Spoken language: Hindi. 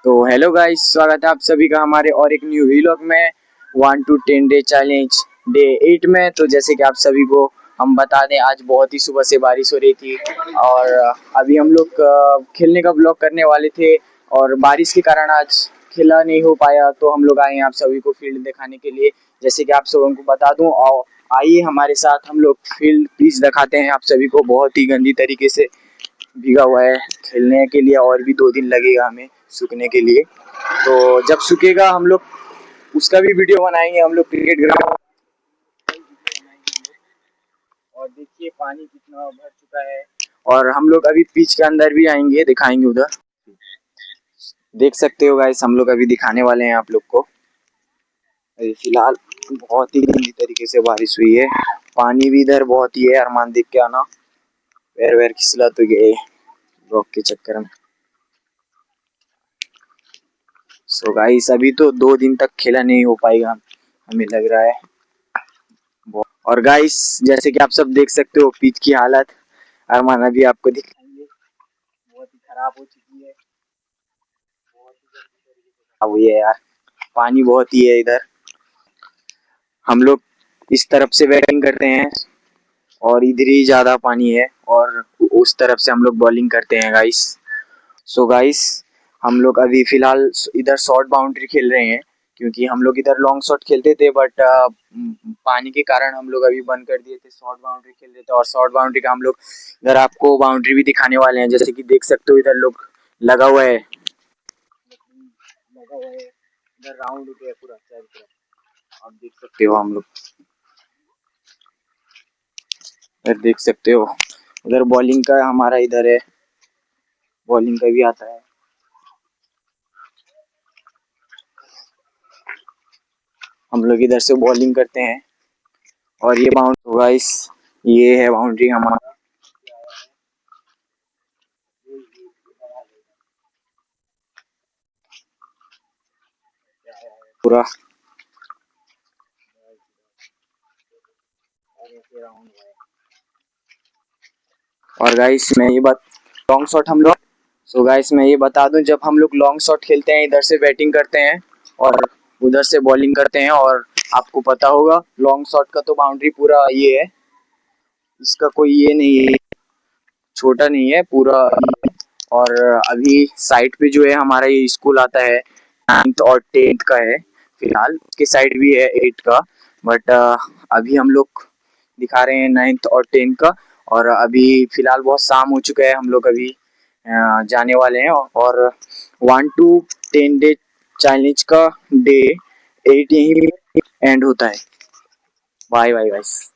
तो हेलो गाइस, स्वागत है आप सभी का हमारे और एक न्यू व्लॉग में 1 to 10 डे चैलेंज डे 8 में। तो जैसे कि आप सभी को हम बता दें, आज बहुत ही सुबह से बारिश हो रही थी और अभी हम लोग खेलने का व्लॉग करने वाले थे और बारिश के कारण आज खेला नहीं हो पाया। तो हम लोग आए हैं आप सभी को फील्ड दिखाने के लिए। जैसे कि आप सबों को बता दूं, और आइए हमारे साथ हम लोग फील्ड पिच दिखाते हैं आप सभी को। बहुत ही गंदी तरीके से भीगा हुआ है, खेलने के लिए और भी 2 दिन लगेगा हमें सूखने के लिए। तो जब सूखेगा हम लोग उसका भी वीडियो बनाएंगे, हम लोग क्रिकेट ग्राउंड। और देखिए पानी कितना भर चुका है और हम लोग अभी पिच के अंदर भी आएंगे, दिखाएंगे उधर। देख सकते हो गाइस, हम लोग अभी दिखाने वाले हैं आप लोग को। अभी फिलहाल बहुत ही गंदी तरीके से बारिश हुई है, पानी भी इधर बहुत ही है। अरमान देख के आना, पैर वैर फिसला तो गए ब्लॉक के चक्कर में। सो गाइस, अभी तो 2 दिन तक खेला नहीं हो पाएगा हमें लग रहा है। और गाइस, जैसे कि आप सब देख सकते हो पिच की हालत, अरमान अभी आपको दिखाएंगे, बहुत ही खराब हो चुकी है। बहुत ही खराब हुई है यार, पानी बहुत ही है इधर। हम लोग इस तरफ से बैटिंग करते हैं और इधर ही ज्यादा पानी है, और उस तरफ से हम लोग बॉलिंग करते हैं गाइस। सो गाइस, हम लोग अभी फिलहाल इधर शॉर्ट बाउंड्री खेल रहे हैं, क्योंकि हम लोग इधर लॉन्ग शॉट खेलते थे, बट पानी के कारण हम लोग अभी बंद कर दिए थे। शॉर्ट बाउंड्री खेल रहे थे और शॉर्ट बाउंड्री का हम लोग इधर आपको बाउंड्री भी दिखाने वाले हैं। जैसे कि देख सकते हो इधर लोग लगा हुआ है, इधर राउंड हो गया पूरा चारों तरफ। आप देख सकते हो, हम लोग इधर देख सकते हो। उधर बॉलिंग का हमारा इधर है, बॉलिंग का भी आता है। हम लोग इधर से बॉलिंग करते हैं और ये बाउंड्री गाइस, ये है बाउंड्री हमारा पूरा। और गाइस मैं ये बात, लॉन्ग शॉट हम लोग, सो गाइस मैं ये बता दूं, जब हम लोग लॉन्ग शॉट खेलते हैं इधर से बैटिंग करते हैं और उधर से बॉलिंग करते हैं। और आपको पता होगा लॉन्ग शॉट का तो बाउंड्री पूरा ये है, इसका कोई ये नहीं है, छोटा नहीं है पूरा। और अभी साइड पे जो है हमारा ये स्कूल आता है, 9th और 10th का है। फिलहाल उसके साइड भी है 8 का, बट अभी हम लोग दिखा रहे हैं 9th और 10th का। और अभी फिलहाल बहुत शाम हो चुका है, हम लोग अभी जाने वाले हैं। और 1 to 10 डे चैलेंज का डे 8 यही एंड होता है। Bye bye guys.